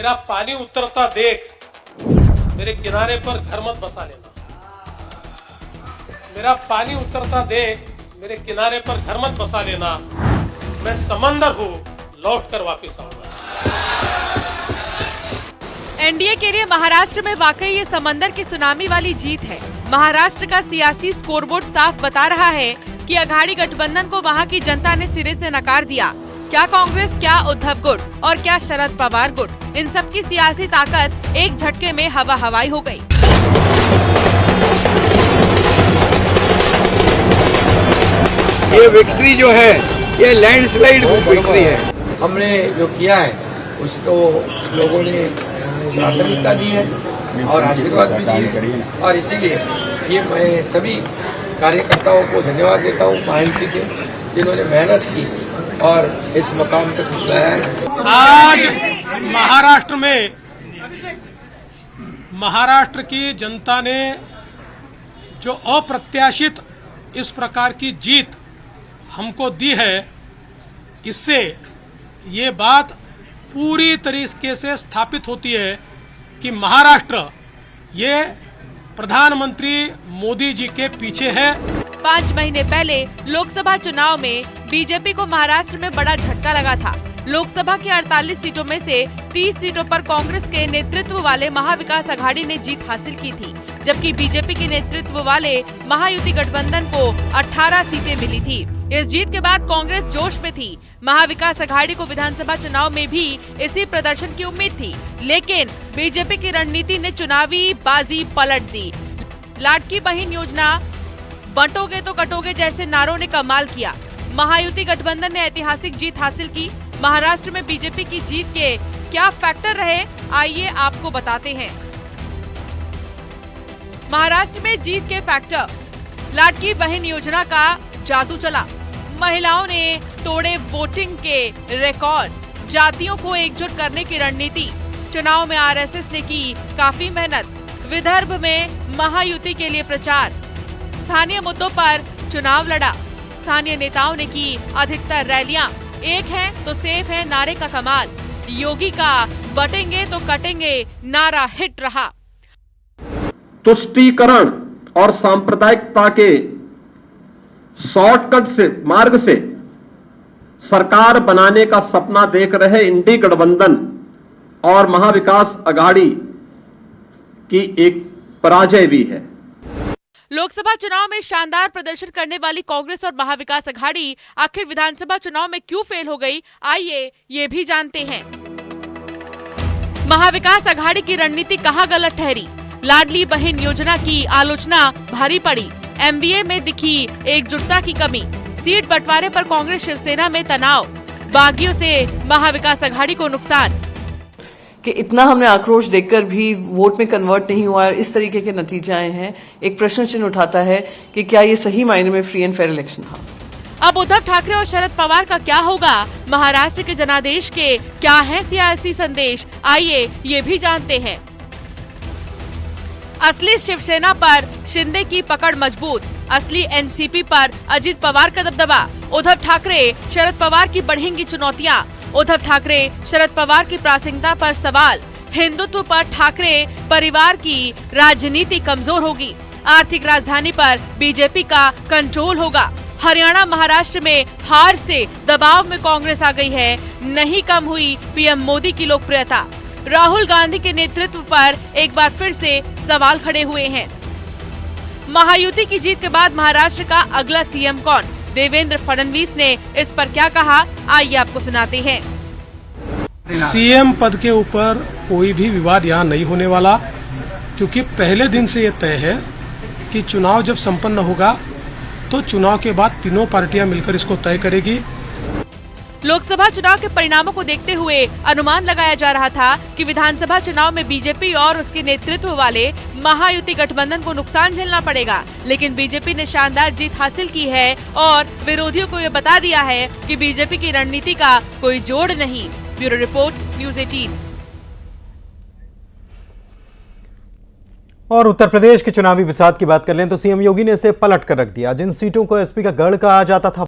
मेरा पानी उतरता देख मेरे किनारे पर घर मत बसा लेना। मेरा पानी उतरता देख मेरे किनारे पर घर मत बसा लेना। मैं समंदर हूँ, लौट कर वापिस आऊंगा। एनडीए के लिए महाराष्ट्र में वाकई ये समंदर की सुनामी वाली जीत है। महाराष्ट्र का सियासी स्कोरबोर्ड साफ बता रहा है कि अघाड़ी गठबंधन को वहां की जनता ने सिरे से नकार दिया। क्या कांग्रेस, क्या उद्धव गुट और क्या शरद पवार गुट, इन सब की सियासी ताकत एक झटके में हवा हवाई हो गई। ये विक्ट्री जो है ये लैंडस्लाइड विक्ट्री है। हमने जो किया है उसको लोगों ने प्राथमिकता दी है और आशीर्वाद भी दिए और इसीलिए ये मैं सभी कार्यकर्ताओं को धन्यवाद देता हूँ महायुति के, जिन्होंने मेहनत की और इस मकाम तक पहुंचाया है। आज महाराष्ट्र की जनता ने जो अप्रत्याशित इस प्रकार की जीत हमको दी है, इससे ये बात पूरी तरीके से स्थापित होती है कि महाराष्ट्र ये प्रधानमंत्री मोदी जी के पीछे है। 5 महीने पहले लोकसभा चुनाव में बीजेपी को महाराष्ट्र में बड़ा झटका लगा था। लोकसभा की 48 सीटों में से 30 सीटों पर कांग्रेस के नेतृत्व वाले महाविकास अघाड़ी ने जीत हासिल की थी, जबकि बीजेपी के नेतृत्व वाले महायुति गठबंधन को 18 सीटें मिली थी। इस जीत के बाद कांग्रेस जोश में थी। महाविकास अघाड़ी को विधानसभा चुनाव में भी इसी प्रदर्शन की उम्मीद थी, लेकिन बीजेपी की रणनीति ने चुनावी बाजी पलट दी। लाडकी बहन योजना, बंटोगे तो कटोगे जैसे नारों ने कमाल किया। महायुति गठबंधन ने ऐतिहासिक जीत हासिल की। महाराष्ट्र में बीजेपी की जीत के क्या फैक्टर रहे, आइए आपको बताते हैं। महाराष्ट्र में जीत के फैक्टर, लाडकी बहन योजना का जादू चला। महिलाओं ने तोड़े वोटिंग के रिकॉर्ड। जातियों को एकजुट करने की रणनीति। चुनाव में आरएसएस ने की काफी मेहनत। विदर्भ में महायुति के लिए प्रचार। स्थानीय मुद्दों पर चुनाव लड़ा। स्थानीय नेताओं ने की अधिकतर रैलियां। एक है तो सेफ है नारे का कमाल। योगी का बटेंगे तो कटेंगे नारा हिट रहा। तुष्टीकरण और सांप्रदायिकता के शॉर्टकट से मार्ग से सरकार बनाने का सपना देख रहे इंडी गठबंधन और महाविकास अघाड़ी की एक पराजय भी है। लोकसभा चुनाव में शानदार प्रदर्शन करने वाली कांग्रेस और महाविकास अघाड़ी आखिर विधानसभा चुनाव में क्यों फेल हो गई, आइए ये भी जानते हैं। महाविकास अघाड़ी की रणनीति कहां गलत ठहरी? लाडली बहन योजना की आलोचना भारी पड़ी। एमबीए में दिखी एकजुटता की कमी। सीट बंटवारे पर कांग्रेस शिवसेना में तनाव। बागियों से महाविकास अघाड़ी को नुकसान। कि इतना हमने आक्रोश देखकर भी वोट में कन्वर्ट नहीं हुआ, इस तरीके के नतीजे आए हैं। एक प्रश्न चिन्ह उठाता है कि क्या ये सही मायने में फ्री एंड फेयर इलेक्शन था? अब उद्धव ठाकरे और शरद पवार का क्या होगा? महाराष्ट्र के जनादेश के क्या है सियासी संदेश, आइए ये भी जानते हैं। असली शिवसेना पर शिंदे की पकड़ मजबूत। असली एनसीपी पर अजित पवार का दबदबा। उद्धव ठाकरे शरद पवार की बढ़ेंगी चुनौतियां। उद्धव ठाकरे शरद पवार की प्रासंगिकता पर सवाल। हिंदुत्व पर ठाकरे परिवार की राजनीति कमजोर होगी। आर्थिक राजधानी पर बीजेपी का कंट्रोल होगा। हरियाणा महाराष्ट्र में हार से दबाव में कांग्रेस आ गई है। नहीं कम हुई पीएम मोदी की लोकप्रियता। राहुल गांधी के नेतृत्व पर एक बार फिर से सवाल खड़े हुए हैं। महायुति की जीत के बाद महाराष्ट्र का अगला सीएम कौन? देवेंद्र फडणवीस ने इस पर क्या कहा, आइए आपको सुनाते हैं। सीएम पद के ऊपर कोई भी विवाद यहाँ नहीं होने वाला, क्योंकि पहले दिन से ये तय है कि चुनाव जब संपन्न होगा तो चुनाव के बाद तीनों पार्टियां मिलकर इसको तय करेगी। लोकसभा चुनाव के परिणामों को देखते हुए अनुमान लगाया जा रहा था कि विधानसभा चुनाव में बीजेपी और उसके नेतृत्व वाले महायुति गठबंधन को नुकसान झेलना पड़ेगा, लेकिन बीजेपी ने शानदार जीत हासिल की है और विरोधियों को ये बता दिया है कि बीजेपी की रणनीति का कोई जोड़ नहीं। Bureau report, news 18। और उत्तर प्रदेश के चुनावी बिसात की बात कर लें तो सीएम योगी ने इसे पलट कर रख दिया। जिन सीटों को एसपी का गढ़ कहा जाता था